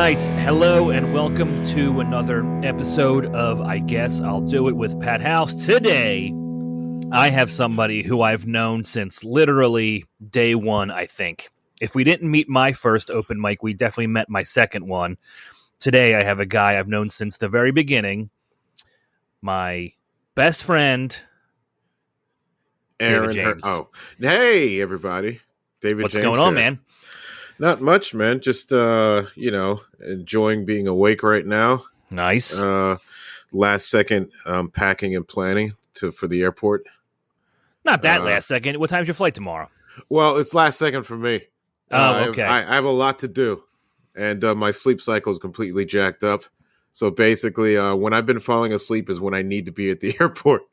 right. Hello and welcome to another episode of I Guess I'll Do It with Pat House. Today, I have somebody who I've known since literally day one, I think. If we didn't meet my first open mic, we definitely met my second one. Today, I have a guy I've known since the very beginning. My best friend, Aaron. David James. Hey, everybody. David What's James going on, here. man? Not much, man. Just, enjoying being awake right now. Nice. Last second packing and planning for the airport. Not that last second. What time's your flight tomorrow? Well, it's last second for me. Okay. I have a lot to do, and my sleep cycle is completely jacked up. So basically, when I've been falling asleep is when I need to be at the airport.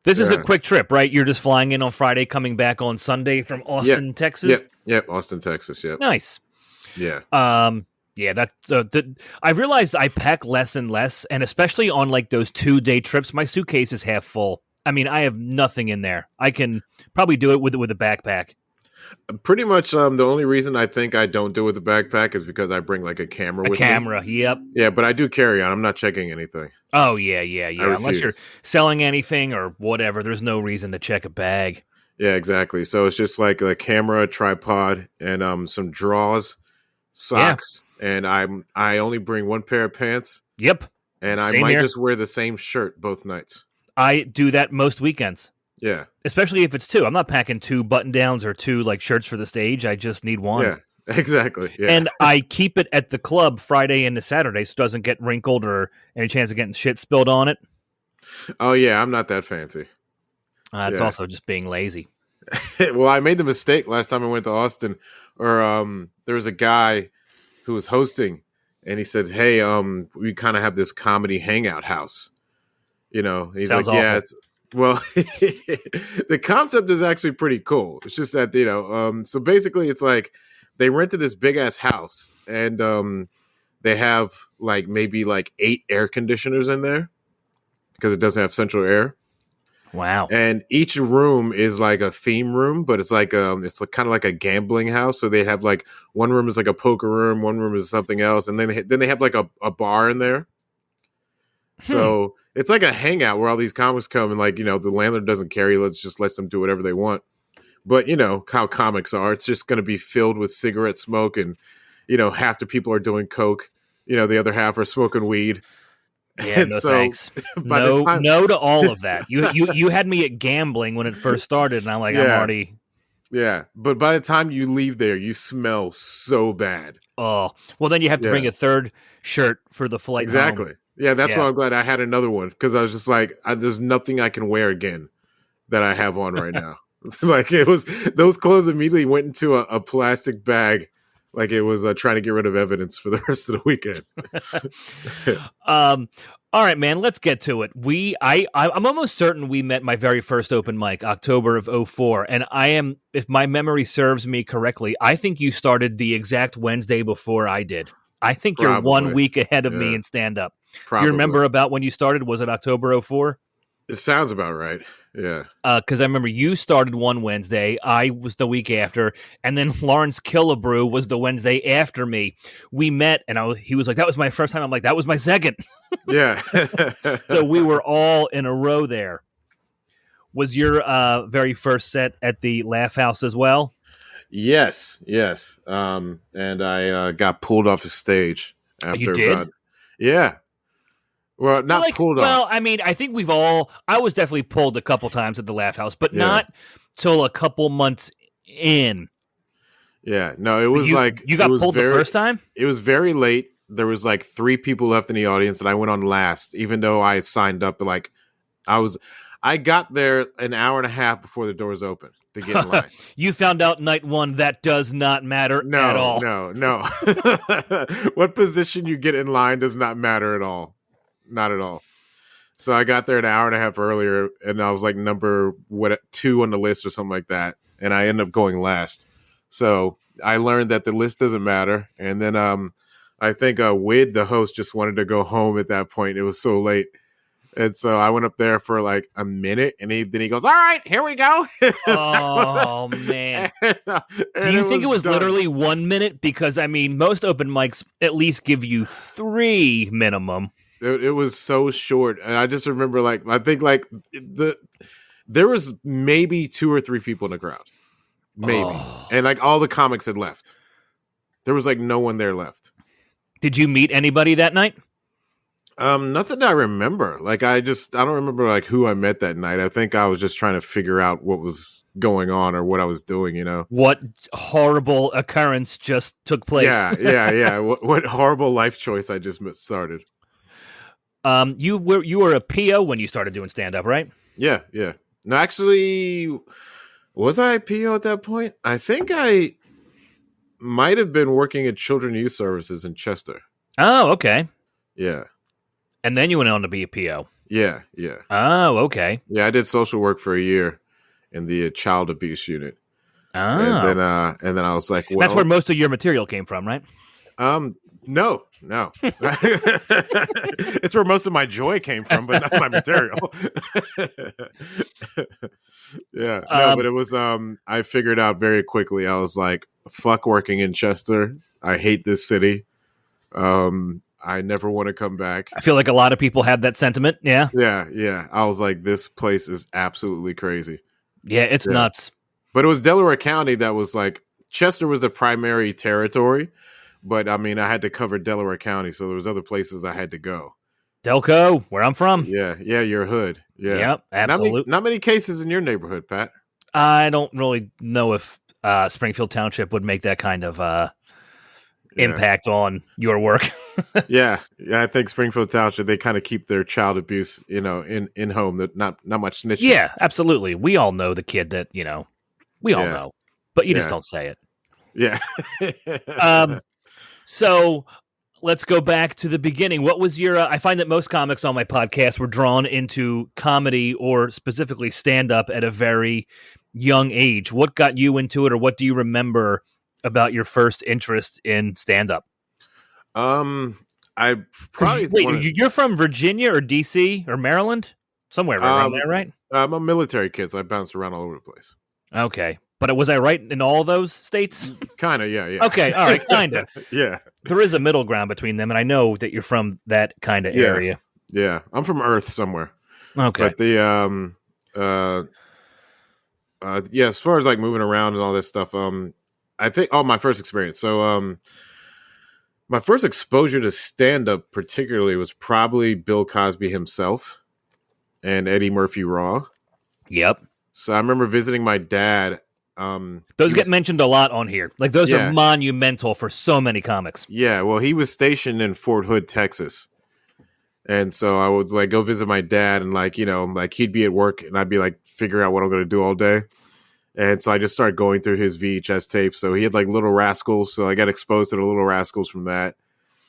This is a quick trip, right? You're just flying in on Friday, coming back on Sunday from Austin, Texas? Yep, Austin, Texas, yep. Nice. Yeah. I've realized I pack less and less, and especially on like those 2-day trips, my suitcase is half full. I mean, I have nothing in there. I can probably do it with a backpack. Pretty much the only reason I think I don't do it with a backpack is because I bring like a camera with me. Yep. Yeah, but I do carry on. I'm not checking anything. Oh, yeah. Unless you're selling anything or whatever, there's no reason to check a bag. Yeah, exactly. So it's just like a camera, tripod, and some drawers, socks, and I only bring one pair of pants. Yep. And Same I might here. just wear the same shirt both nights. I do that most weekends. Yeah. Especially if it's 2. I'm not packing 2 button-downs or 2 like shirts for the stage. I just need one. Yeah, exactly. Yeah. And I keep it at the club Friday into Saturday so it doesn't get wrinkled or any chance of getting shit spilled on it. Oh, yeah, I'm not that fancy. It's also just being lazy. Well, I made the mistake last time I went to Austin, or there was a guy who was hosting, and he said, "Hey, we kind of have this comedy hangout house." You know, he's Sounds like, "Yeah, awful. it's well, the concept is actually pretty cool. It's just that so basically, it's like they rented this big ass house, and they have like maybe like 8 air conditioners in there because it doesn't have central air." Wow. And each room is like a theme room, but it's like it's like kind of like a gambling house. So they have like one room is like a poker room, one room is something else, and then they have like a bar in there. So it's like a hangout where all these comics come, and the landlord doesn't care. He lets them do whatever they want. But you know how comics are. It's just going to be filled with cigarette smoke, and half the people are doing coke. The other half are smoking weed. Yeah, no thanks. No to all of that. You had me at gambling when it first started, and I'm like, I'm already. Yeah, but by the time you leave there, you smell so bad. Oh, well, then you have to bring a third shirt for the flight. Exactly. Home. Yeah, that's why I'm glad I had another one, because I was just like, there's nothing I can wear again that I have on right now. Like those clothes immediately went into a plastic bag. Like it was trying to get rid of evidence for the rest of the weekend. All right, man, let's get to it. I'm almost certain we met my very first open mic, October of 2004. And if my memory serves me correctly, I think you started the exact Wednesday before I did. I think you're 1 week ahead of me in stand-up. Do you remember about when you started? Was it October 2004? It sounds about right. Yeah. Because I remember you started one Wednesday, I was the week after, and then Lawrence Killebrew was the Wednesday after me. We met, and he was like, that was my first time. I'm like, that was my second. Yeah. So we were all in a row there. Was your very first set at the Laugh House as well? Yes. And I got pulled off the stage after you did? Yeah. Well, not pulled off. Well, I mean, I think I was definitely pulled a couple times at the Laugh House, but not till a couple months in. Yeah, no, it was you got pulled the first time? It was very late. There was like 3 people left in the audience, and I went on last, even though I had signed up. Like, I got there an hour and a half before the doors opened to get in line. You found out night one that does not matter at all. No. What position you get in line does not matter at all. Not at all. So I got there an hour and a half earlier, and I was like number 2 on the list or something like that, and I ended up going last. So I learned that the list doesn't matter, and then I think Wid, the host, just wanted to go home at that point. It was so late, And so I went up there for like a minute, and then he goes, "All right, here we go." Oh man. And Do you think it was done. literally 1 minute? Because I mean, most open mics at least give you 3 minimum. It was so short, and I just remember like I think like there was maybe 2 or 3 people in the crowd, maybe, and like all the comics had left. There was like no one there left. Did you meet anybody that night? Nothing that I remember. Like I don't remember like who I met that night. I think I was just trying to figure out what was going on or what I was doing, you know. What horrible occurrence just took place? Yeah. What horrible life choice I just started. You were a PO when you started doing stand up, right? Yeah. No, actually, was I a PO at that point? I think I might have been working at Children Youth Services in Chester. Oh, okay. Yeah. And then you went on to be a PO. Yeah. Oh, okay. Yeah, I did social work for a year in the child abuse unit. Oh. And then I was like, well, that's where most of your material came from, right? No. It's where most of my joy came from, but not my material. Yeah. No, but it was I figured out very quickly. I was like, fuck working in Chester. I hate this city. I never want to come back. I feel like a lot of people had that sentiment. Yeah. Yeah. I was like, this place is absolutely crazy. Yeah, it's nuts. But it was Delaware County that was like, Chester was the primary territory, but I mean, I had to cover Delaware County, so there was other places I had to go. Delco, where I'm from. Yeah, your hood. Yeah. Yep, absolutely. Not many cases in your neighborhood, Pat. I don't really know if Springfield Township would make that kind of impact on your work. yeah, I think Springfield Township, they kind of keep their child abuse, in home. That not much snitching. Yeah, absolutely. We all know the kid that we all know, but you just don't say it. Yeah. So let's go back to the beginning. What was your? I find that most comics on my podcast were drawn into comedy or specifically stand up at a very young age. What got you into it, or what do you remember about your first interest in stand-up? I probably you're from Virginia or DC or Maryland, somewhere around there, right? I'm a military kid, so I bounced around all over the place. Okay, but was I right in all those states? Kind of, yeah. Okay, all right, kind of. Yeah, there is a middle ground between them, and I know that you're from that kind of area. Yeah, I'm from Earth somewhere. Okay, but the as far as like moving around and all this stuff, I think my first experience. So my first exposure to stand-up particularly was probably Bill Cosby himself and Eddie Murphy Raw. Yep. So I remember visiting my dad. Those get mentioned a lot on here. Like those are monumental for so many comics. Yeah, well, he was stationed in Fort Hood, Texas. And so I would like go visit my dad and like he'd be at work and I'd be like figuring out what I'm going to do all day. And so I just started going through his VHS tapes. So he had like Little Rascals. So I got exposed to the Little Rascals from that.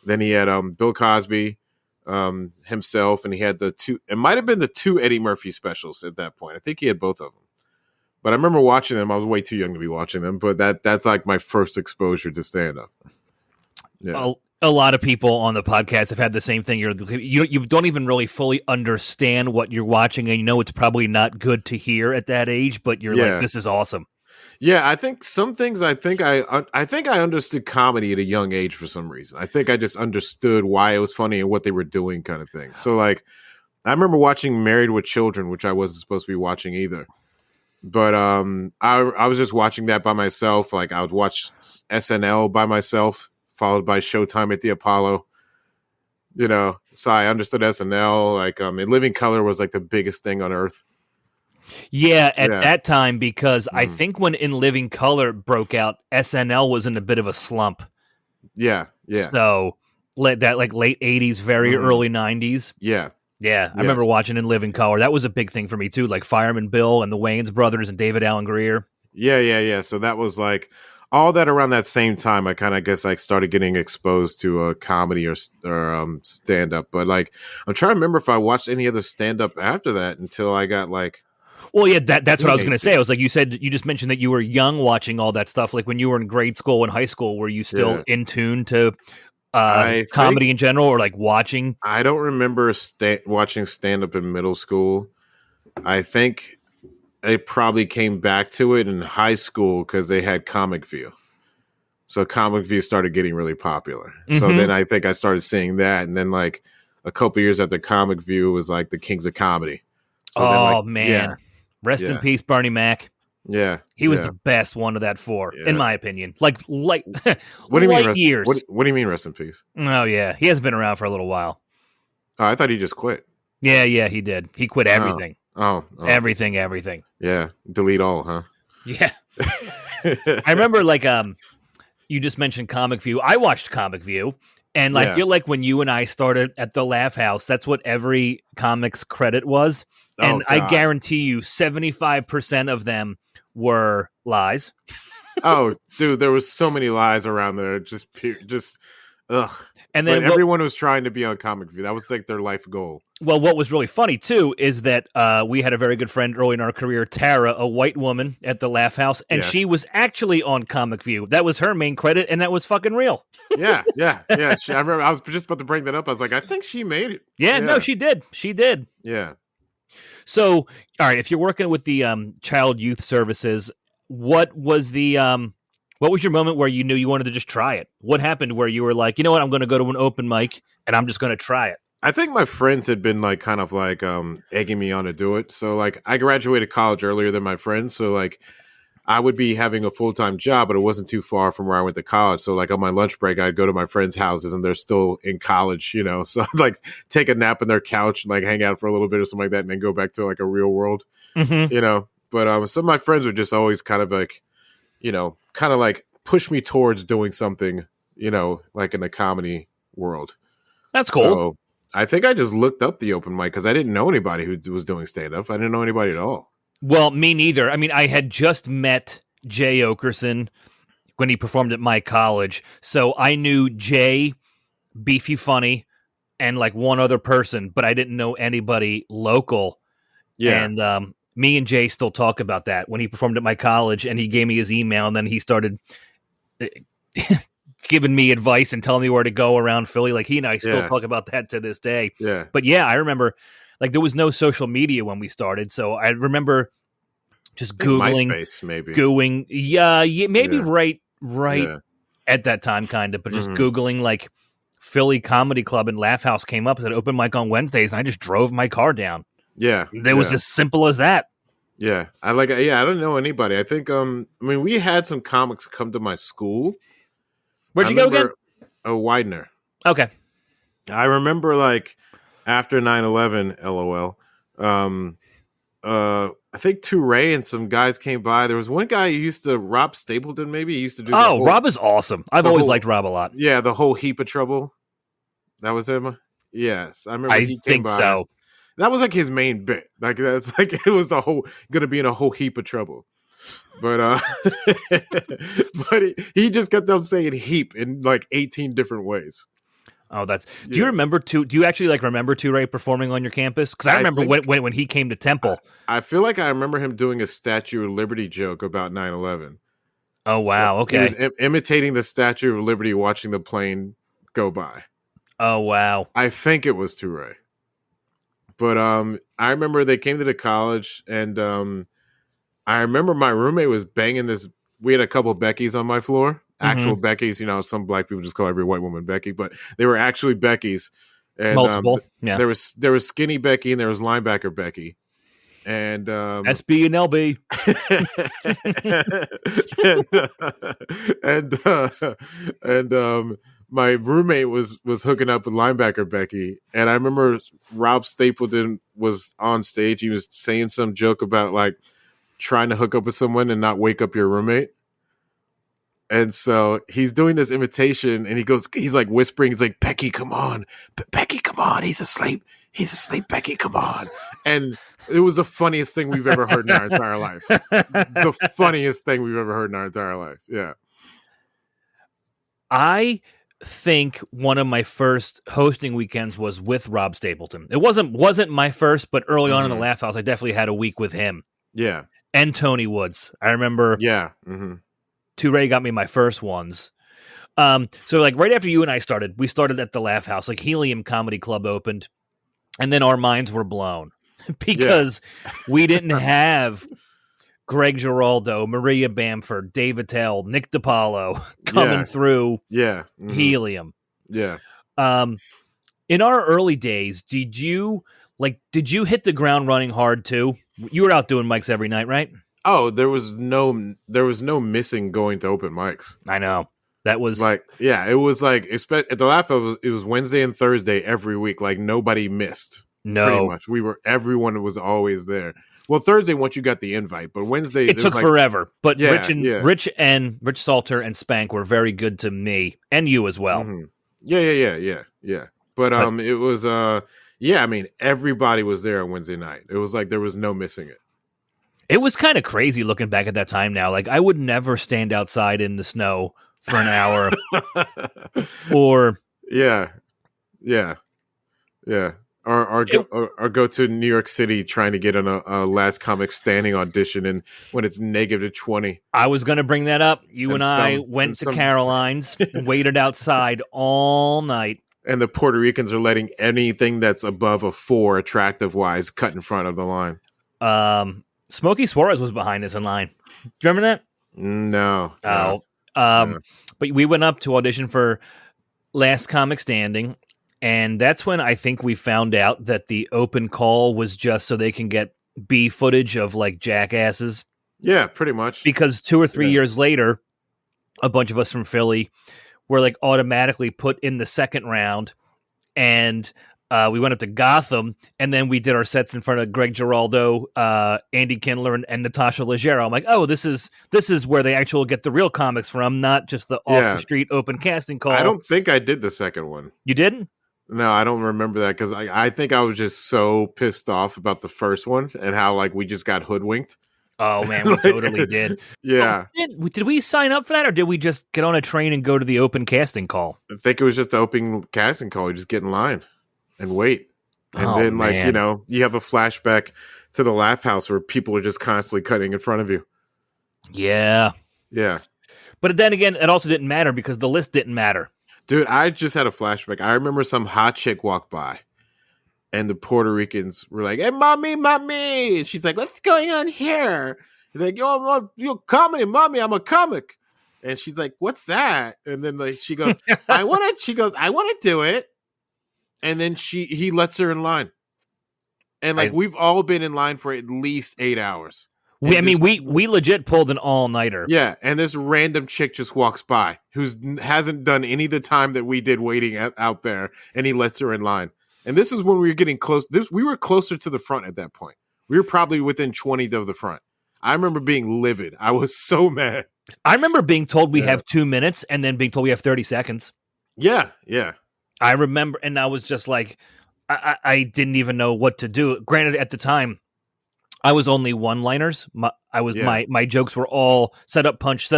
Then he had Bill Cosby himself. And he had it might have been the 2 Eddie Murphy specials at that point. I think he had both of them. But I remember watching them. I was way too young to be watching them. But that's like my first exposure to stand-up. Yeah. A lot of people on the podcast have had the same thing. You don't even really fully understand what you're watching, and you know it's probably not good to hear at that age. But you're like, "This is awesome." Yeah, I think some things. I think I understood comedy at a young age for some reason. I think I just understood why it was funny and what they were doing, kind of thing. So, like, I remember watching Married with Children, which I wasn't supposed to be watching either. But I was just watching that by myself. Like, I would watch SNL by myself, followed by Showtime at the Apollo. So I understood SNL. Like, In Living Color was like the biggest thing on earth. Yeah, at that time, because I think when In Living Color broke out, SNL was in a bit of a slump. Yeah. So late 80s, very early 90s. Yeah. Yeah, I remember watching In Living Color. That was a big thing for me too, like Fireman Bill and the Wayans brothers and David Alan Grier. Yeah. So that was like all that around that same time. I kind of guess I started getting exposed to comedy or stand up. But like, I'm trying to remember if I watched any other stand up after that until I got like. Well, yeah, that's what I was going to say. I was like, you just mentioned that you were young watching all that stuff. Like when you were in grade school and high school, were you still in tune to I think comedy in general, or like watching? I don't remember watching stand up in middle school. I think it probably came back to it in high school because they had Comic View. So Comic View started getting really popular. So then I think I started seeing that, and then like a couple years after Comic View was like the Kings of Comedy. So then, like, man, rest in yeah, peace, Bernie Mac. yeah, He was yeah, the best one of that four, in yeah. my opinion. Like What do you mean, light years. What do you mean, rest in peace? Oh yeah, he hasn't been around for a little while. Oh, I thought he just quit. Yeah, he did. He quit everything. Oh. Everything. Yeah, delete all, huh? Yeah. I remember, like, you just mentioned Comic View. I watched Comic View, and I feel like when you and I started at the Laugh House, that's what every comics credit was. And I guarantee you 75% of them were lies. Oh, dude, there was so many lies around there. Just ugh. And then everyone was trying to be on Comic View. That was like their life goal. Well, what was really funny, too, is that we had a very good friend early in our career, Tara, a white woman at the Laugh House, and she was actually on Comic View. That was her main credit, and that was fucking real. Yeah. I remember I was just about to bring that up. I was like, I think she made it. Yeah, no, she did. She did. Yeah. So, all right, if you're working with the child youth services, what was your moment where you knew you wanted to just try it? What happened where you were like, you know what, I'm going to go to an open mic, and I'm just going to try it? I think my friends had been like kind of like egging me on to do it. So like I graduated college earlier than my friends. So like I would be having a full-time job, but it wasn't too far from where I went to college. So like on my lunch break, I'd go to my friends' houses and they're still in college, you know. So I'd like take a nap in their couch and like hang out for a little bit or something like that and then go back to like a real world, you know. But some of my friends would just always kind of like, you know, kind of like push me towards doing something, you know, like in the comedy world. That's cool. So I think I just looked up the open mic because I didn't know anybody who was doing stand-up. I didn't know anybody at all. Well, me neither. I mean, I had just met Jay Okerson when he performed at my college. So I knew Jay, Beefy Funny, and like one other person, but I didn't know anybody local. Yeah. And me and Jay still talk about that when he performed at my college, and he gave me his email, and then he started giving me advice and telling me where to go around Philly. Like, he and I still talk about that to this day. Yeah. But yeah, I remember, like, there was no social media when we started, so I remember just Googling, MySpace, maybe. Maybe right at that time, kind of, but just Googling like Philly Comedy Club and Laugh House came up as an open mic on Wednesdays, and I just drove my car down. Yeah. It was as simple as that. Yeah. I don't know anybody. I think, I mean, we had some comics come to my school. Where'd you go again? Widener. Okay. I remember like after 9/11, LOL. I think Touré and some guys came by. There was one guy who used to, Rob Stapleton, maybe he used to do. Rob is awesome. I've always liked Rob a lot. Yeah, the whole Heap of Trouble. That was him. Yes, I remember. He came by. So. That was like his main bit. Like that's like it was gonna be in a whole heap of trouble. But but he just kept on saying heap in like 18 different ways. Oh, do you remember do you actually like remember Touré performing on your campus? Because I remember when he came to Temple. I feel like I remember him doing a Statue of Liberty joke about 9/11. Oh wow, okay. He was imitating the Statue of Liberty, watching the plane go by. Oh wow. I think it was Touré. But I remember they came to the college, and I remember my roommate was banging this. We had a couple Beckys on my floor, actual Beckys. You know, some black people just call every white woman Becky, but they were actually Beckys. And, multiple, yeah. There was skinny Becky and there was linebacker Becky, and SB and LB. and my roommate was hooking up with linebacker Becky, and I remember Rob Stapleton was on stage. He was saying some joke about like trying to hook up with someone and not wake up your roommate. And so he's doing this imitation, and he's like whispering, he's like, Becky, come on. Becky, come on. He's asleep. Becky, come on. And it was the funniest thing we've ever heard in our entire life. The funniest thing we've ever heard in our entire life. Yeah. I think one of my first hosting weekends was with Rob Stapleton. It wasn't my first, but early on in the Laugh House, I definitely had a week with him. Yeah. And Tony Woods. I remember. Yeah. Touré got me my first ones. So like right after you and I started, we started at the Laugh House, like Helium Comedy Club opened, and then our minds were blown because we didn't have Greg Giraldo, Maria Bamford, Dave Attell, Nick DiPaolo coming through Helium. Yeah. In our early days, did you hit the ground running hard too? You were out doing mics every night, right? Oh, there was no missing going to open mics. I know. That was like, yeah, it was like at the Laugh, it was Wednesday and Thursday every week. Like nobody missed. No, pretty much. Everyone was always there. Well, Thursday once you got the invite, but Wednesdays it took like, forever. But Rich Salter and Spank were very good to me and you as well. Mm-hmm. Yeah. But it was I mean, everybody was there on Wednesday night. It was like there was no missing it. It was kind of crazy looking back at that time now. Like I would never stand outside in the snow for an hour or or go to New York City trying to get on a Last Comic Standing audition, and when it's -20. I was going to bring that up. You and I went to Caroline's, waited outside all night. And the Puerto Ricans are letting anything that's above a 4 attractive wise cut in front of the line. Smokey Suarez was behind us in line. Do you remember that? No. But we went up to audition for Last Comic Standing, and that's when I think we found out that the open call was just so they can get B footage of like jackasses. Yeah, pretty much. Because 2 or 3 years later, a bunch of us from Philly were like automatically put in the second round, and we went up to Gotham, and then we did our sets in front of Greg Giraldo, Andy Kindler, and Natasha Leggero. I'm like, oh, this is where they actually get the real comics from, not just the off the street open casting call. I don't think I did the second one. You didn't? No, I don't remember that because I think I was just so pissed off about the first one and how like we just got hoodwinked. Oh man, we totally did. Yeah. Did we sign up for that, or did we just get on a train and go to the open casting call? I think it was just the open casting call. You just get in line and wait. And then, like, you know, you have a flashback to the Laugh House where people are just constantly cutting in front of you. Yeah. Yeah. But then again, it also didn't matter because the list didn't matter. Dude, I just had a flashback. I remember some hot chick walked by, and the Puerto Ricans were like, "Hey, mommy, mommy!" And she's like, "What's going on here?" And like, "Yo, you're comedy, mommy. I'm a comic." And she's like, "What's that?" And then like she goes, "I want to." She goes, "I want to do it." And then he lets her in line, and like we've all been in line for at least 8 hours. We legit pulled an all-nighter. Yeah, and this random chick just walks by who hasn't done any of the time that we did waiting out there, and he lets her in line. And this is when we were getting close. We were closer to the front at that point. We were probably within 20 of the front. I remember being livid. I was so mad. I remember being told we have 2 minutes and then being told we have 30 seconds. Yeah. I remember, and I was just like, I didn't even know what to do. Granted, at the time, I was only one-liners. My jokes were all set up, punch,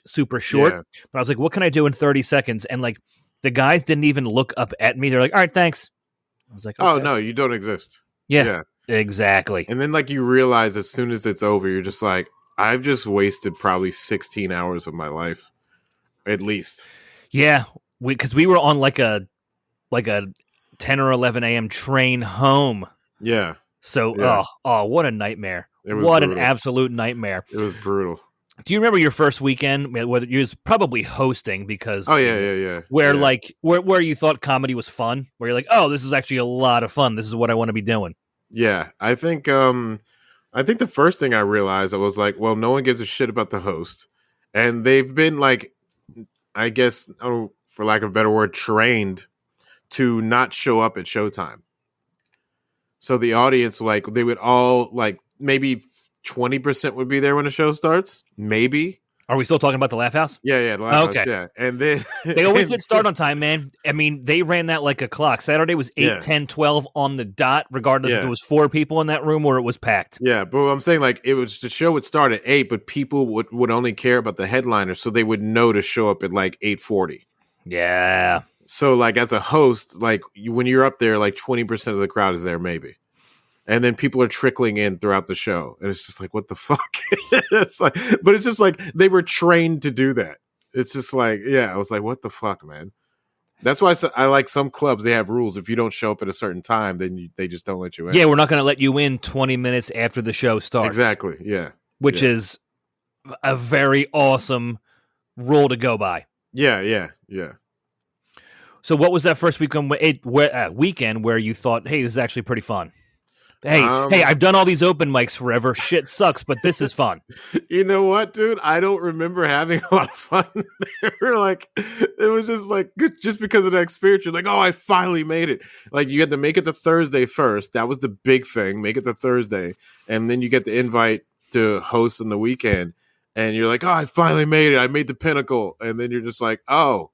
super short. Yeah. But I was like, what can I do in 30 seconds? And like, the guys didn't even look up at me. They're like, all right, thanks. I was like, okay. Oh, no, you don't exist. Yeah, exactly. And then like you realize as soon as it's over, you're just like, I've just wasted probably 16 hours of my life, at least. Yeah, because we were on like a 10 or 11 a.m. train home. Yeah. So, what a nightmare. What brutal. An absolute nightmare. It was brutal. Do you remember your first weekend? Whether you was probably hosting because where you thought comedy was fun, where you're like, oh, this is actually a lot of fun. This is what I want to be doing. Yeah, I think the first thing I realized, I was like, well, no one gives a shit about the host, and they've been like, I guess, for lack of a better word, trained to not show up at showtime. So the audience, like, they would all like maybe 20% would be there when the show starts. Maybe. Are we still talking about the Laugh House? Yeah, the Laugh House. Yeah, and then they always did start on time, man. I mean, they ran that like a clock. Saturday was 8, 10, 12 on the dot, regardless if it was 4 people in that room or it was packed. Yeah, but I'm saying like the show would start at 8, but people would only care about the headliner, so they would know to show up at like 8:40. Yeah. So like as a host, like when you're up there, like 20% of the crowd is there, maybe. And then people are trickling in throughout the show. And it's just like, what the fuck? But it's just like, they were trained to do that. It's just like, yeah, I was like, what the fuck, man? That's why I like some clubs. They have rules. If you don't show up at a certain time, then they just don't let you in. Yeah, we're not going to let you in 20 minutes after the show starts. Exactly. Yeah. Which Yeah. is a very awesome rule to go by. Yeah. Yeah. Yeah. So what was that first weekend where you thought, hey, this is actually pretty fun? Hey, I've done all these open mics forever. Shit sucks, but this is fun. You know what, dude? I don't remember having a lot of fun. It was just like, just because of that experience, you're like, oh, I finally made it. Like, you had to make it to Thursday first. That was the big thing. Make it to Thursday. And then you get the invite to host on the weekend. And you're like, oh, I finally made it. I made the pinnacle. And then you're just like, oh,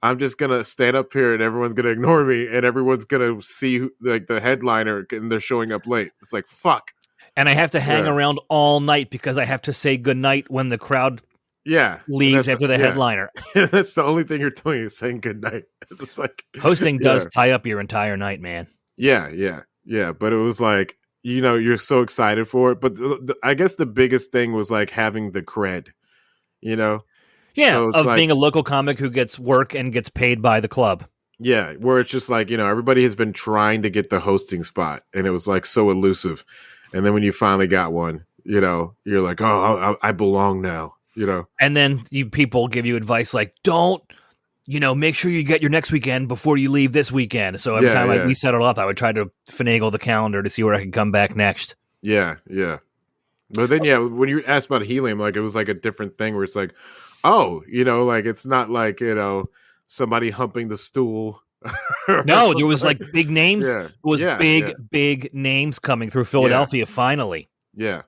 I'm just going to stand up here and everyone's going to ignore me and everyone's going to see like the headliner and they're showing up late. It's like, fuck. And I have to hang around all night because I have to say goodnight when the crowd leaves after the headliner. That's the only thing you're doing is saying goodnight. It's like hosting does tie up your entire night, man. Yeah. But it was like, you know, you're so excited for it. But I guess the biggest thing was like having the cred, you know? Yeah, so of like, being a local comic who gets work and gets paid by the club. Yeah, where it's just like, you know, everybody has been trying to get the hosting spot, and it was like so elusive. And then when you finally got one, you know, you're like, oh, I belong now, you know. And then people give you advice like, don't, you know, make sure you get your next weekend before you leave this weekend. So every time we settled up, I would try to finagle the calendar to see where I could come back next. Yeah. But then, when you asked about Helium, like it was like a different thing where it's like, oh, you know, like it's not like, you know, somebody humping the stool. No, there was like big names. Yeah. It was big names coming through Philadelphia finally. Yeah.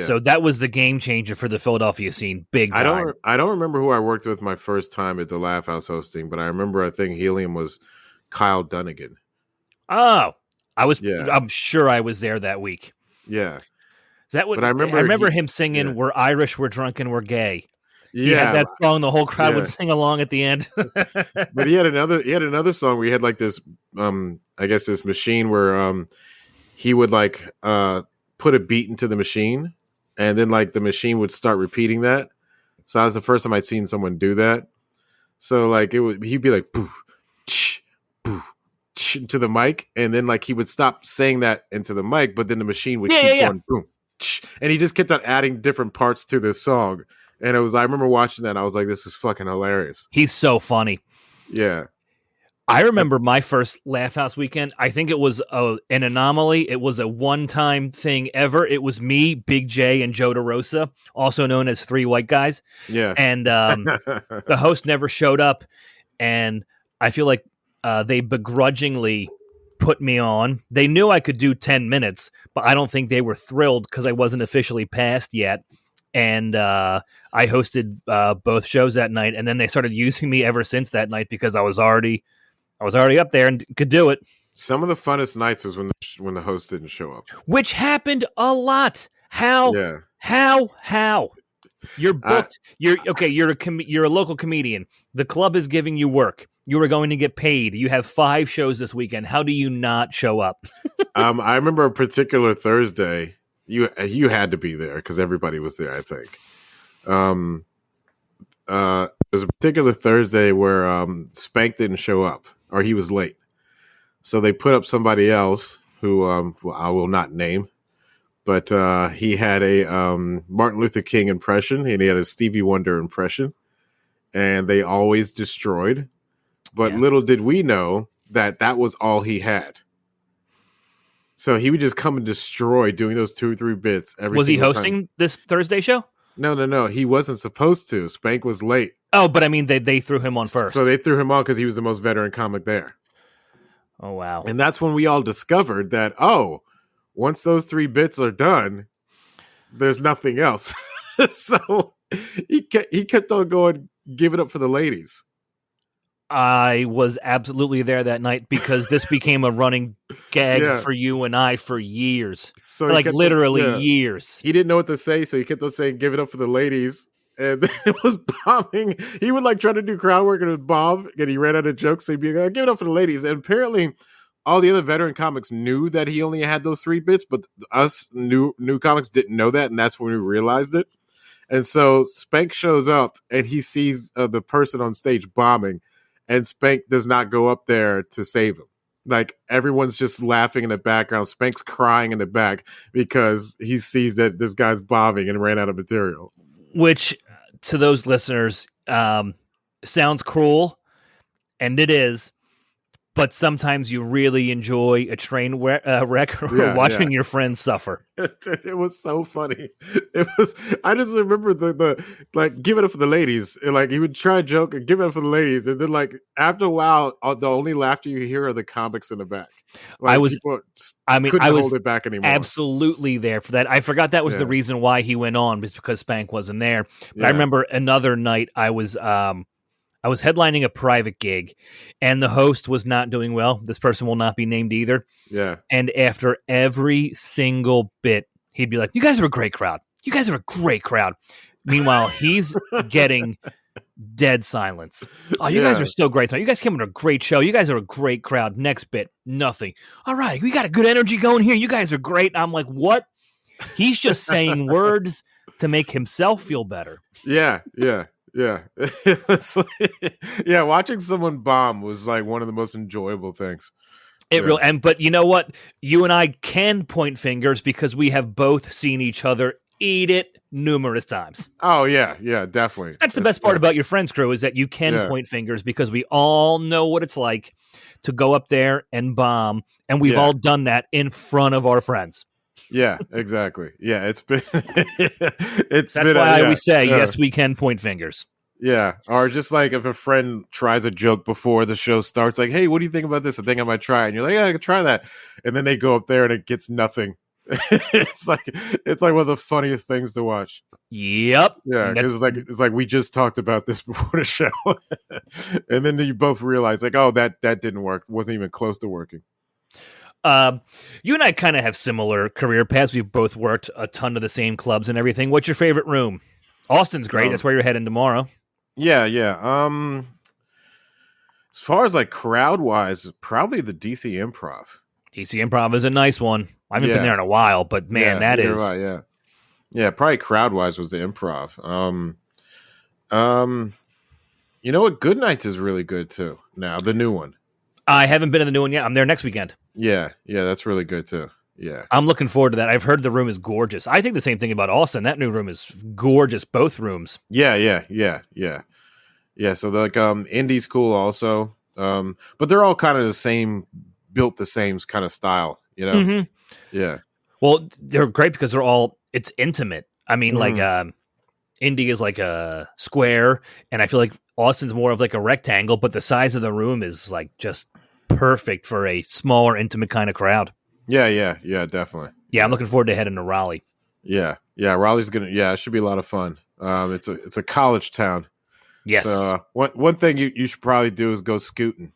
So that was the game changer for the Philadelphia scene. Big time. I don't remember who I worked with my first time at the Laugh House hosting, but I think Helium was Kyle Dunnigan. Oh, I'm sure I was there that week. Yeah. But I remember him singing, "We're Irish, we're drunk, and we're gay." He had that song. The whole crowd would sing along at the end. But he had another song where he had like this, I guess this machine where he would like put a beat into the machine, and then like the machine would start repeating that. So that was the first time I'd seen someone do that. So like he'd be like boo, ch, boo, ch, into the mic, and then like he would stop saying that into the mic, but then the machine would keep going boom, ch, and he just kept on adding different parts to this song. And I remember watching that and I was like, this is fucking hilarious. He's so funny. Yeah. I remember my first Laugh House weekend. I think it was an anomaly. It was a one-time thing ever. It was me, Big J, and Joe DeRosa, also known as Three White Guys. Yeah. And the host never showed up. And I feel like they begrudgingly put me on. They knew I could do 10 minutes, but I don't think they were thrilled because I wasn't officially passed yet. And I hosted both shows that night, and then they started using me ever since that night because I was already up there and could do it. Some of the funnest nights was when the host didn't show up, which happened a lot. How? You're booked. You're a local comedian. The club is giving you work. You are going to get paid. You have 5 shows this weekend. How do you not show up? I remember a particular Thursday. You had to be there because everybody was there, I think. There was a particular Thursday where Spank didn't show up, or he was late. So they put up somebody else who I will not name, but he had a Martin Luther King impression and he had a Stevie Wonder impression, and they always destroyed. But little did we know that was all he had. So he would just come and destroy doing those 2 or 3 bits every Was he single hosting time. This Thursday show? No. He wasn't supposed to. Spank was late. Oh, but I mean, they threw him on first. So they threw him on because he was the most veteran comic there. Oh, wow. And that's when we all discovered that, once those 3 bits are done, there's nothing else. So he kept on going, give it up for the ladies. I was absolutely there that night because this became a running gag for you and I for years. So like literally years. He didn't know what to say, so he kept on saying, give it up for the ladies. And then it was bombing. He would like try to do crowd work and it would bomb, and he ran out of jokes, so he'd be like, give it up for the ladies. And apparently all the other veteran comics knew that he only had those 3 bits, but us new comics didn't know that, and that's when we realized it. And so Spank shows up and he sees the person on stage bombing, and Spank does not go up there to save him. Like everyone's just laughing in the background. Spank's crying in the back because he sees that this guy's bombing and ran out of material. Which, to those listeners, sounds cruel, and it is. But sometimes you really enjoy a train wreck or watching your friends suffer. It was so funny. It was. I just remember the like, give it up for the ladies. And, like, he would try a joke and give it up for the ladies, and then like after a while, the only laughter you hear are the comics in the back. Like, I was hold it back anymore. Absolutely there for that. I forgot that was the reason why he went on, was because Spank wasn't there. But I remember another night I was headlining a private gig, and the host was not doing well. This person will not be named either. Yeah. And after every single bit, he'd be like, "You guys are a great crowd. You guys are a great crowd." Meanwhile, he's getting dead silence. "Oh, you guys are so great. You guys came on a great show. You guys are a great crowd." Next bit, nothing. "All right, we got a good energy going here. You guys are great." I'm like, what? He's just saying words to make himself feel better. Yeah. It was like, watching someone bomb was like one of the most enjoyable things. But you know what? You and I can point fingers because we have both seen each other eat it numerous times. Oh yeah, definitely. That's the best part about your Friends crew, is that you can point fingers, because we all know what it's like to go up there and bomb, and we've all done that in front of our friends. Yeah, exactly. Yeah, it's been. That's why I always say, yes, we can point fingers. Yeah, or just like if a friend tries a joke before the show starts, like, "Hey, what do you think about this? I think I might try." And you're like, "Yeah, I can try that." And then they go up there and it gets nothing. It's like one of the funniest things to watch. Yep. Yeah, because it's like we just talked about this before the show, and then you both realize, like, oh, that didn't work. Wasn't even close to working. You and I kind of have similar career paths. We've both worked a ton of the same clubs and everything. What's your favorite room? Austin's great. That's where you're heading tomorrow. Yeah. As far as like crowd wise, probably the DC Improv. DC Improv is a nice one. I haven't been there in a while, but man, that is right, yeah. Probably crowd wise was the Improv. You know what? Good Nights is really good too. Now the new one. I haven't been in the new one yet. I'm there next weekend. Yeah, that's really good too. Yeah, I'm looking forward to that. I've heard the room is gorgeous. I think the same thing about Austin. That new room is gorgeous. Both rooms. Yeah. So like Indy's cool also, but they're all kind of the same, built the same kind of style. You know. Mm-hmm. Yeah. Well, they're great because it's intimate. I mean, like Indy is like a square, and I feel like Austin's more of like a rectangle, but the size of the room is like just perfect for a smaller, intimate kind of crowd. Yeah, definitely. Yeah, I'm looking forward to heading to Raleigh. Yeah, Raleigh's gonna. Yeah, it should be a lot of fun. It's a college town. Yes. So one thing you should probably do is go scooting.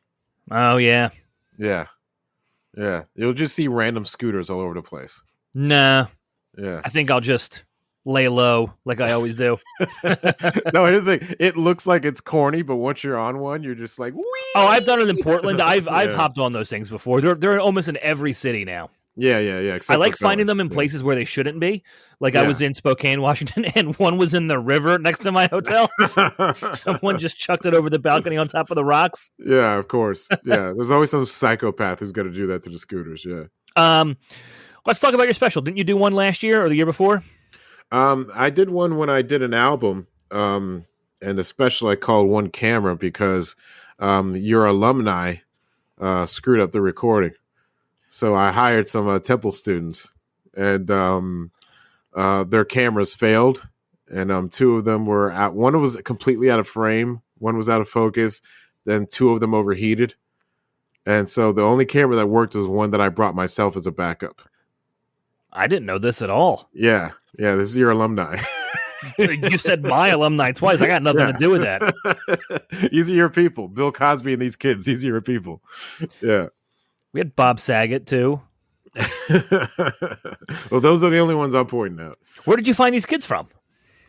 Oh yeah. Yeah. You'll just see random scooters all over the place. Nah. Yeah. I think I'll just lay low like I always do. No, here's the thing. It looks like it's corny, but once you're on one, you're just like, whee! Oh, I've done it in Portland. I've hopped on those things before. They're almost in every city now. Yeah. I like finding them in places where they shouldn't be. Like I was in Spokane, Washington, and one was in the river next to my hotel. Someone just chucked it over the balcony on top of the rocks. Yeah, of course. Yeah, there's always some psychopath who's going to do that to the scooters. Yeah. Let's talk about your special. Didn't you do one last year or the year before? I did one when I did an album, and the special I called One Camera because your alumni screwed up the recording. So I hired some Temple students, and their cameras failed, and two of them were out. One was completely out of frame, one was out of focus, then two of them overheated. And so the only camera that worked was one that I brought myself as a backup. I didn't know this at all. Yeah, this is your alumni. You said my alumni twice. I got nothing to do with that. These are your people. Bill Cosby and these kids. These are your people. Yeah. We had Bob Saget, too. Well, those are the only ones I'm pointing out. Where did you find these kids from?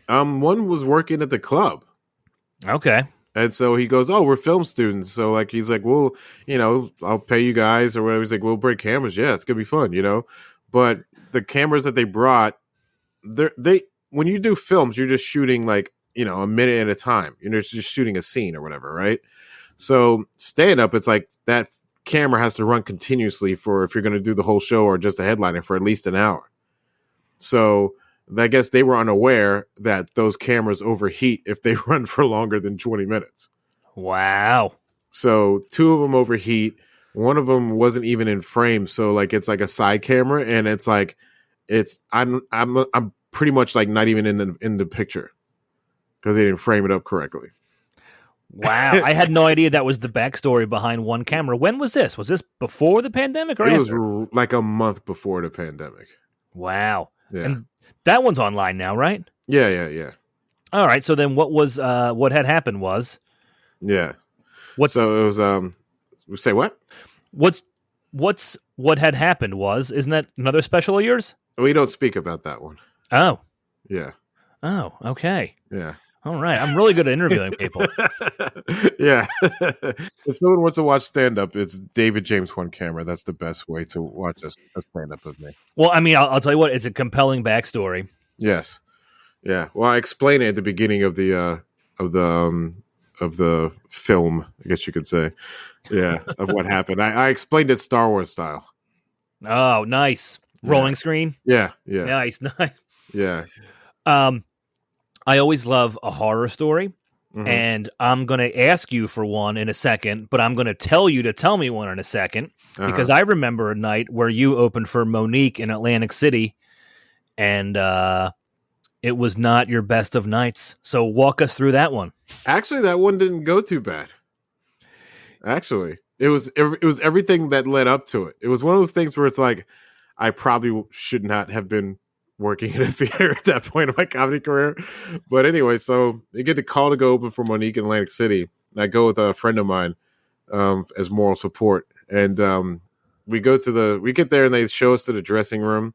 One was working at the club. Okay. And so he goes, "Oh, we're film students." So like, he's like, "Well, I'll pay you guys or whatever." He's like, "We'll bring cameras." Yeah, it's going to be fun, But the cameras that they brought, when you do films, you're just shooting like, a minute at a time. You're just shooting a scene or whatever, right? So stand up, it's like that camera has to run continuously for if you're going to do the whole show or just a headliner for at least an hour. So I guess they were unaware that those cameras overheat if they run for longer than 20 minutes. Wow. So 2 of them overheat. One of them wasn't even in frame, so like it's like a side camera, and it's like I'm pretty much like not even in the picture because they didn't frame it up correctly. Wow. I had no idea that was the backstory behind one camera. When was this? Was this before the pandemic or after? It was like a month before the pandemic. Wow. Yeah. And that one's online now, right? Yeah. All right. So then what had happened was? Yeah. So it was say what? What had happened was, isn't that another special of yours? We don't speak about that one. Oh. Yeah. Oh, okay. Yeah. All right. I'm really good at interviewing people. Yeah. If someone wants to watch stand-up, it's David James One Camera. That's the best way to watch a stand-up of me. Well, I mean, I'll tell you what, it's a compelling backstory. Yes. Yeah. Well, I explain it at the beginning of the film, I guess you could say. Yeah, of what happened. I explained it Star Wars style. Oh, nice. Rolling screen? Yeah. Nice. Yeah. I always love a horror story, Mhm. and I'm going to ask you for one in a second, but I'm going to tell you to tell me one in a second, because I remember a night where you opened for Monique in Atlantic City, and it was not your best of nights. So walk us through that one. Actually, that one didn't go too bad. Actually, it was everything that led up to it. It was one of those things where it's like, I probably should not have been working in a theater at that point of my comedy career. But anyway, so you get the call to go open for Monique in Atlantic City. And I go with a friend of mine as moral support. And we get there and they show us to the dressing room.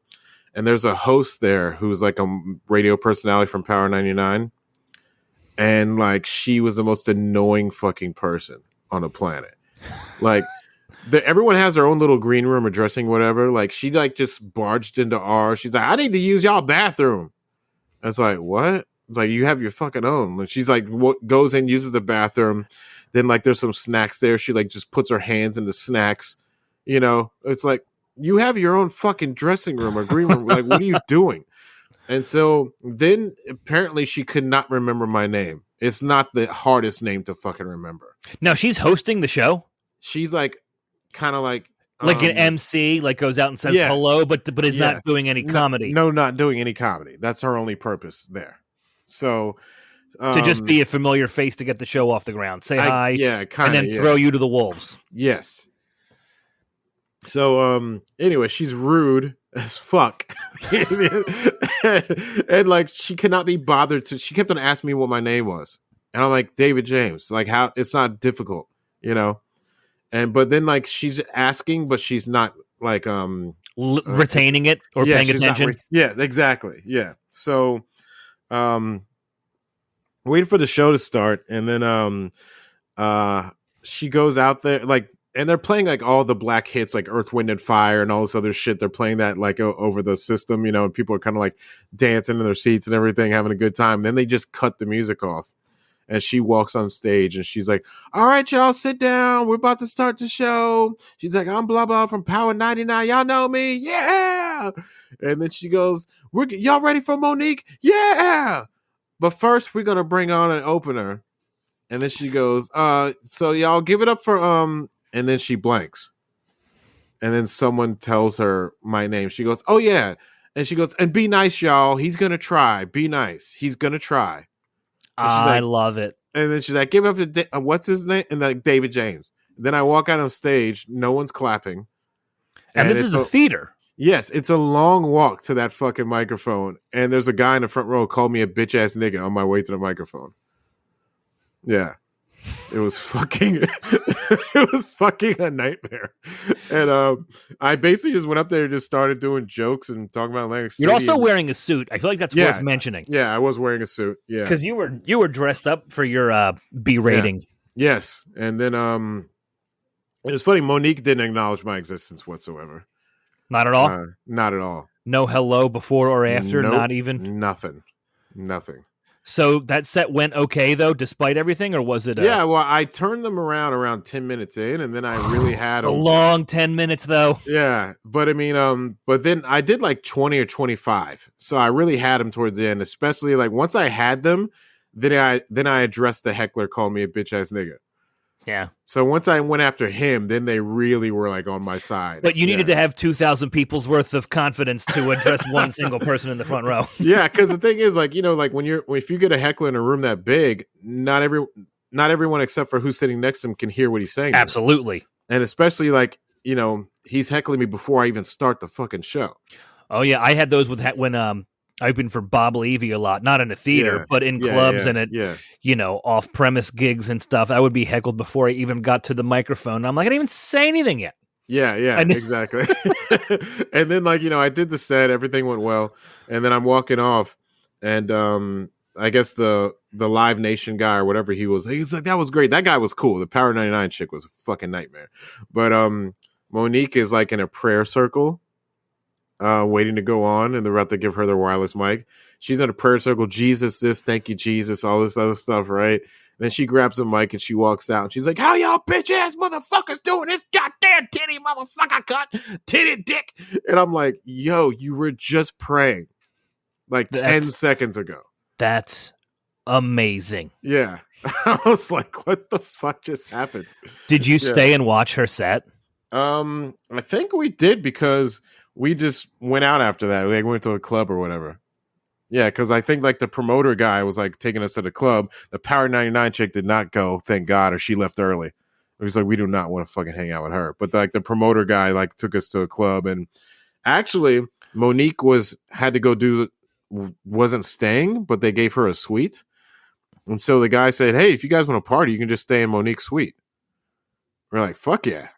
And there's a host there who's like a radio personality from Power 99. And like, she was the most annoying fucking person on the planet. Like, everyone has their own little green room or dressing, whatever. Like, she like just barged into ours. She's like, I need to use y'all bathroom. I was like, what? It's like, you have your fucking own. And she's like, goes in, uses the bathroom. Then like, there's some snacks there. She like just puts her hands in the snacks. It's like, you have your own fucking dressing room or green room. Like, what are you doing? And so then apparently she could not remember my name. It's not the hardest name to fucking remember. Now she's hosting the show. She's like, kind of like an MC, like goes out and says hello, but is not doing any comedy. No, not doing any comedy. That's her only purpose there. So to just be a familiar face to get the show off the ground, say hi, and then throw you to the wolves. Yes. So anyway, she's rude as fuck, and like she cannot be bothered to. She kept on asking me what my name was, and I'm like, David James. Like, how? It's not difficult, but then like she's asking, but she's not like retaining it or paying attention. Yeah, exactly. Yeah. So waiting for the show to start, and then she goes out there like, and they're playing like all the black hits like Earth, Wind and Fire and all this other shit. They're playing that like over the system, and people are kind of like dancing in their seats and everything, having a good time. Then they just cut the music off. And she walks on stage and she's like, all right, y'all, sit down. We're about to start the show. She's like, I'm blah, blah from Power 99. Y'all know me. Yeah. And then she goes, y'all ready for Monique? Yeah. But first, we're going to bring on an opener. And then she goes, so y'all give it up for, and then she blanks. And then someone tells her my name. She goes, oh, yeah. And she goes, and be nice, y'all. He's going to try. Be nice. He's going to try. I love it. And then she's like, give it up to what's his name? And like David James. Then I walk out on stage. No one's clapping. And this is a theater. Yes, it's a long walk to that fucking microphone. And there's a guy in the front row called me a bitch ass nigga on my way to the microphone. Yeah. It was fucking a nightmare. And I basically just went up there and just started doing jokes and talking about Atlantic City. You're also wearing a suit. I feel like that's worth mentioning. Yeah, I was wearing a suit. Yeah. Because you were dressed up for your B rating. Yeah. Yes. And then it was funny, Monique didn't acknowledge my existence whatsoever. Not at all? Not at all. No hello before or after, nope, not even? Nothing. Nothing. So that set went okay though, despite everything, or was it Yeah, well, I turned them around 10 minutes in, and then I really had a them. long 10 minutes though? Yeah, but I mean, but then I did like 20 or 25, so I really had them towards the end. Especially like once I had them, then I addressed the heckler, called me a bitch ass nigga. Yeah. So once I went after him, then they really were like on my side. But you needed to have 2,000 people's worth of confidence to address one single person in the front row. Yeah, because the thing is, like, like if you get a heckler in a room that big, not everyone except for who's sitting next to him can hear what he's saying. Absolutely. And especially like, he's heckling me before I even start the fucking show. Oh yeah, I had those when I opened for Bob Levy a lot, not in a theater, but in clubs and at off-premise gigs and stuff. I would be heckled before I even got to the microphone. I'm like, I didn't even say anything yet. Yeah, exactly. And then I did the set, everything went well, and then I'm walking off, and I guess the Live Nation guy or whatever he's like, that was great. That guy was cool. The Power 99 chick was a fucking nightmare. But Monique is like in a prayer circle, waiting to go on, and they're about to give her their wireless mic. She's in a prayer circle. Jesus, this, thank you, Jesus, all this other stuff, right? And then she grabs the mic and she walks out, and she's like, "How y'all bitch ass motherfuckers doing this goddamn titty motherfucker cut titty dick?" And I'm like, "Yo, you were just praying like 10 seconds ago." That's amazing. Yeah. I was like, what the fuck just happened? Did you stay and watch her set? I think we did, because we just went out after that. We went to a club or whatever. Yeah, because I think like the promoter guy was like taking us to the club. The Power 99 chick did not go, thank God, or she left early. It was like, we do not want to fucking hang out with her. But like the promoter guy like took us to a club, and actually Monique wasn't staying, but they gave her a suite. And so the guy said, "Hey, if you guys want to party, you can just stay in Monique's suite." We're like, "Fuck yeah,"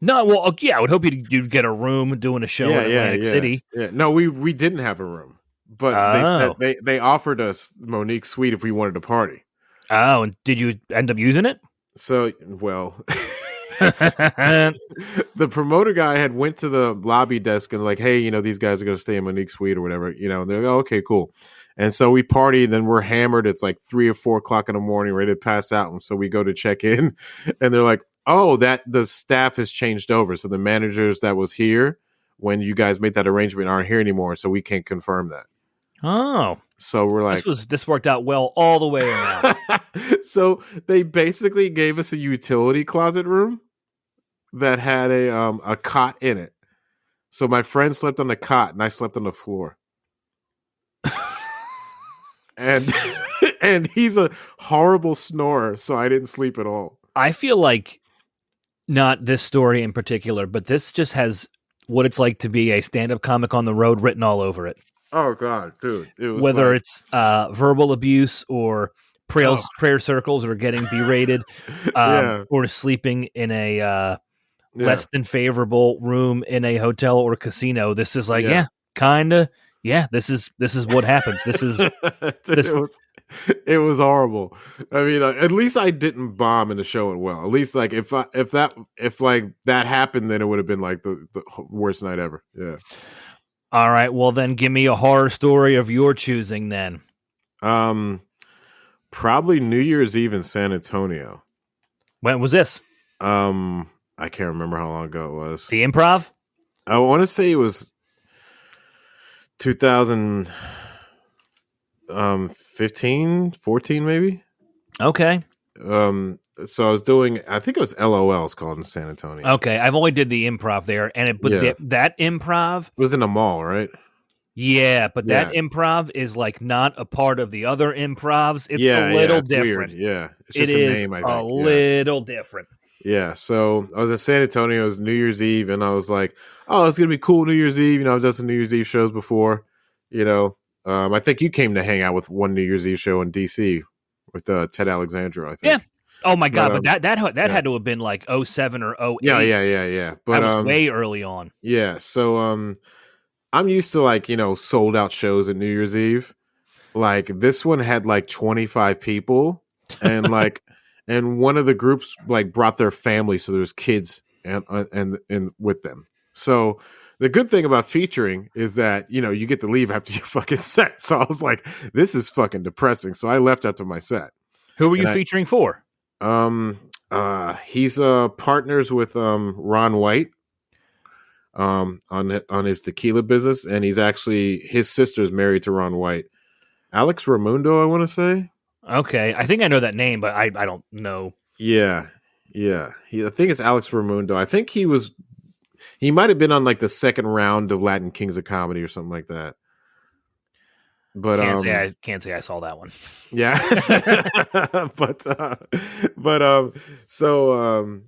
No, well, yeah, I would hope you'd get a room doing a show in Atlantic City. Yeah, no, we didn't have a room, but they offered us Monique's suite if we wanted to party. Oh, and did you end up using it? So, well, the promoter guy had went to the lobby desk and like, "Hey, these guys are going to stay in Monique's suite or whatever." And they're like, "Oh, okay, cool." And so we party, and then we're hammered. It's like 3 or 4 o'clock in the morning, ready to pass out. And so we go to check in, and they're like, "Oh, that the staff has changed over. So the managers that was here when you guys made that arrangement aren't here anymore. So we can't confirm that." Oh, so we're like, this worked out well all the way around. So they basically gave us a utility closet room that had a cot in it. So my friend slept on the cot, and I slept on the floor. And he's a horrible snorer, so I didn't sleep at all. I feel like, not this story in particular, but this just has what it's like to be a stand-up comic on the road written all over it. Oh God, dude! It was whether it's verbal abuse or prayer circles or getting berated, or sleeping in a less than favorable room in a hotel or casino. This is like, kind of. Yeah, this is what happens. This is it was horrible. I mean, at least I didn't bomb in the show it well. At least like if that happened, then it would have been like the worst night ever. Yeah. All right. Well, then give me a horror story of your choosing. Then, probably New Year's Eve in San Antonio. When was this? I can't remember how long ago it was. The Improv. I want to say it was 2015, 14 maybe. Okay. So I was doing, I think it was LOL, it's called, in San Antonio. Okay, I've only did the Improv there, and that Improv it was in a mall, right? Yeah, but that Improv is like not a part of the other improvs. It's a little different. Weird. Yeah, it's just a name. I think. A little different. Yeah, so I was at San Antonio. It was New Year's Eve, and I was like, "Oh, it's gonna be cool New Year's Eve." I've done some New Year's Eve shows before. I think you came to hang out with one New Year's Eve show in DC with Ted Alexandra. I think. Yeah. Oh my God! But that had to have been like 07 or 08. Yeah. But that was way early on. Yeah. So I'm used to sold out shows at New Year's Eve. Like this one had like 25 people, and and one of the groups brought their family, so there's kids and with them. So the good thing about featuring is that, you know, you get to leave after your fucking set. So I was like, this is fucking depressing. So I left after my set. Who were you And featuring for? He's partners with Ron White on his tequila business, and he's actually, his sister's married to Ron White. Alex Ramundo, I want to say. Okay, I think I know that name, but I don't know. Yeah. I think it's Alex Ramundo. I think he might have been on like the second round of Latin Kings of Comedy or something like that. But can't say I saw that one. Yeah. So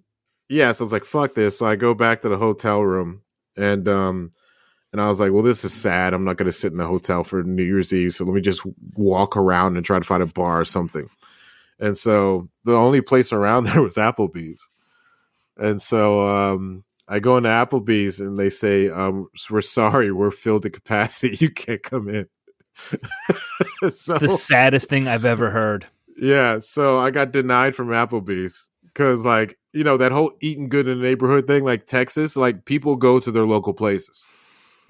I was like, fuck this. So I go back to the hotel room, and I was like, well, this is sad. I'm not going to sit in the hotel for New Year's Eve. So let me just walk around and try to find a bar or something. And so the only place around there was Applebee's. And so I go into Applebee's and they say, we're sorry, we're filled to capacity. You can't come in. So, the saddest thing I've ever heard. Yeah. So I got denied from Applebee's because, like, you know, that whole eating good in the neighborhood thing, like Texas, like people go to their local places.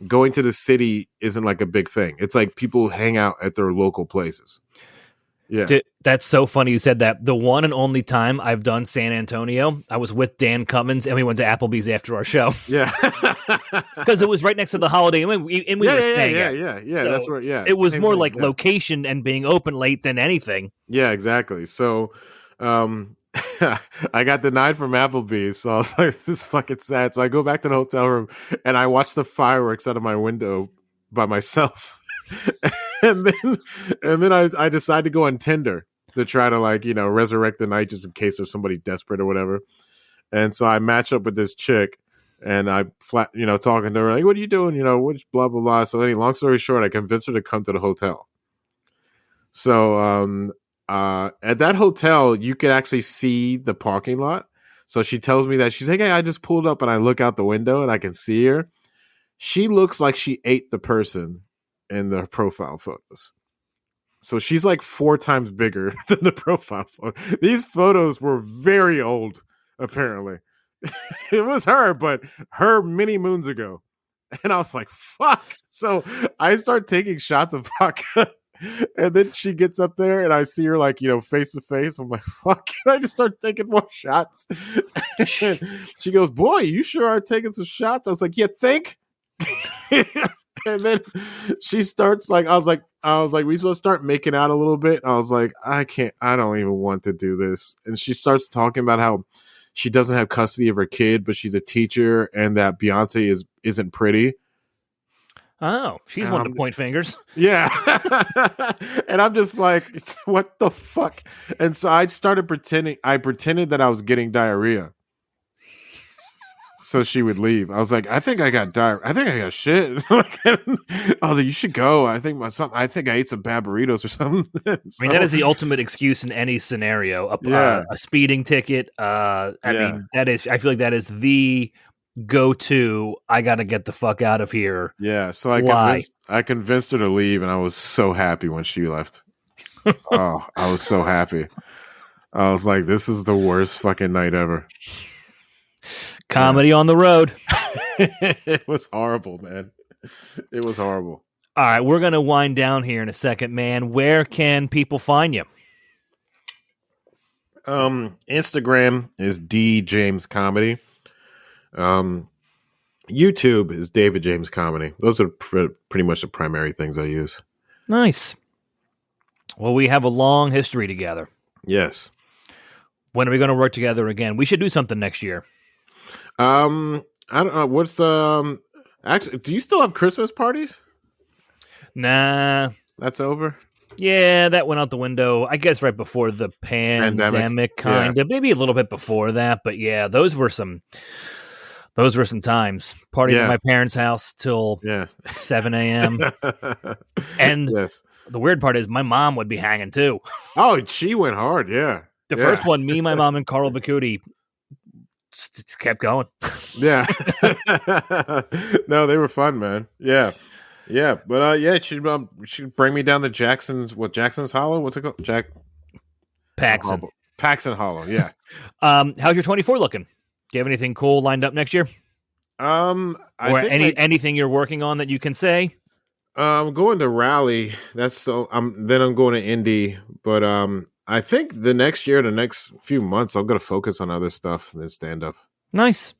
Going to the city isn't like a big thing. It's like people hang out at their local places. Yeah. That's so funny you said that. The one and only time I've done San Antonio, I was with Dan Cummins and we went to Applebee's after our show. Yeah. Because it was right next to the Holiday Inn and we were staying at. Yeah. So that's where, yeah. It was more like location and being open late than anything. Yeah, exactly. So I got denied from Applebee's. So I was like, this is fucking sad. So I go back to the hotel room and I watch the fireworks out of my window by myself. and then I decide to go on Tinder to try to, like, you know, resurrect the night just in case there's somebody desperate or whatever. And so I match up with this chick and I talking to her like, what are you doing? You know, which blah, blah, blah. So anyway, long story short, I convinced her to come to the hotel. So at that hotel, you could actually see the parking lot. So she tells me that she's like, hey, I just pulled up and I look out the window and I can see her. She looks like she ate the person in the profile photos. So she's like 4 times bigger than the profile photo. These photos were very old, apparently. It was her, but her many moons ago. And I was like, fuck. So I start taking shots of vodka. And then she gets up there and I see her, like, you know, face to face. I'm like, fuck. And I just start taking more shots. And she goes, boy, you sure are taking some shots. I was like, you think? And then she starts, like, I was like, we supposed to start making out a little bit. I was like, I don't even want to do this. And she starts talking about how she doesn't have custody of her kid, but she's a teacher and that Beyonce isn't pretty. Oh, she's one to point fingers. Yeah. And I'm just like, what the fuck? And so I pretended that I was getting diarrhea. So she would leave. I was like, I think I got diarrhea. I think I got shit. I was like, you should go. I think I ate some bad burritos or something. I mean, that is the ultimate excuse in any scenario. A speeding ticket. I mean, I feel like that is the go-to. I got to get the fuck out of here. Yeah. So I convinced her to leave, and I was so happy when she left. Oh, I was so happy. I was like, this is the worst fucking night ever. Comedy on the road. It was horrible, man. It was horrible. All right, we're going to wind down here in a second, man. Where can people find you? Instagram is D James Comedy. YouTube is David James Comedy. Those are pretty much the primary things I use. Nice. Well, we have a long history together. Yes. When are we going to work together again? We should do something next year. I don't know. What's actually, do you still have Christmas parties? Nah. That's over? Yeah, that went out the window, I guess, right before the pandemic kind of. Maybe a little bit before that, but yeah, those were some times. Partying at my parents' house till 7 a.m. And the weird part is my mom would be hanging too. Oh, she went hard, yeah. The first one, me, my mom, and Carl Bacuti just kept going. Yeah. No, they were fun, man. Yeah. Yeah. But she'd bring me down to Jackson's Hollow? What's it called? Paxson. Paxson Hollow, yeah. How's your 24 looking? Do you have anything cool lined up next year? I Or think anything you're working on that you can say? I'm going to Raleigh. That's so. I'm going to Indy, but I think the next year, the next few months, I'm going to focus on other stuff than stand up. Nice.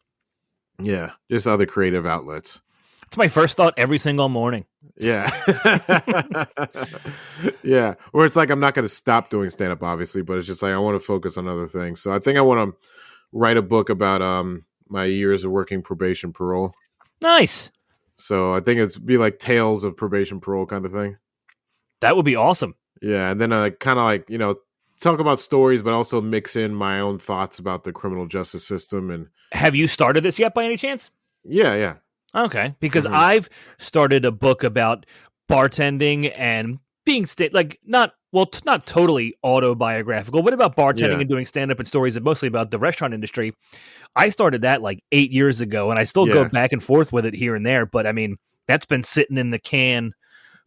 Yeah, just other creative outlets. It's my first thought every single morning. Yeah, yeah. Or it's like I'm not going to stop doing stand up, obviously, but it's just like I want to focus on other things. So I think I want to write a book about my years of working probation parole. Nice. So I think it's be like tales of probation parole kind of thing. That would be awesome. Yeah, and then I kind of like talk about stories, but also mix in my own thoughts about the criminal justice system. And Have you started this yet by any chance? yeah. Okay, because I've started a book about bartending and being not totally autobiographical, but about bartending and doing stand up and stories, and mostly about the restaurant industry. I started that like 8 years ago, and I still go back and forth with it here and there. But I mean, that's been sitting in the can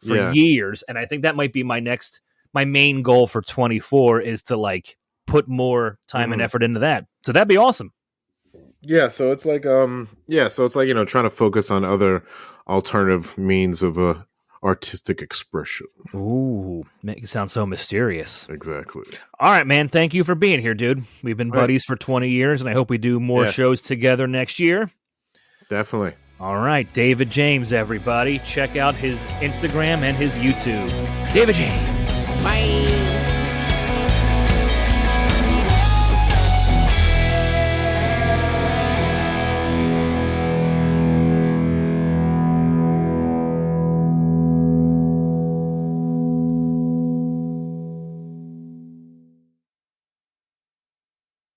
for years, and I think that might be my main goal for 24 is to like put more time and effort into that. So that'd be awesome. Yeah, so it's like trying to focus on other alternative means of artistic expression. Ooh, make it sound so mysterious. Exactly. All right, man. Thank you for being here, dude. We've been buddies for 20 years, and I hope we do more shows together next year. Definitely. All right, David James, everybody. Check out his Instagram and his YouTube. David James. Bye.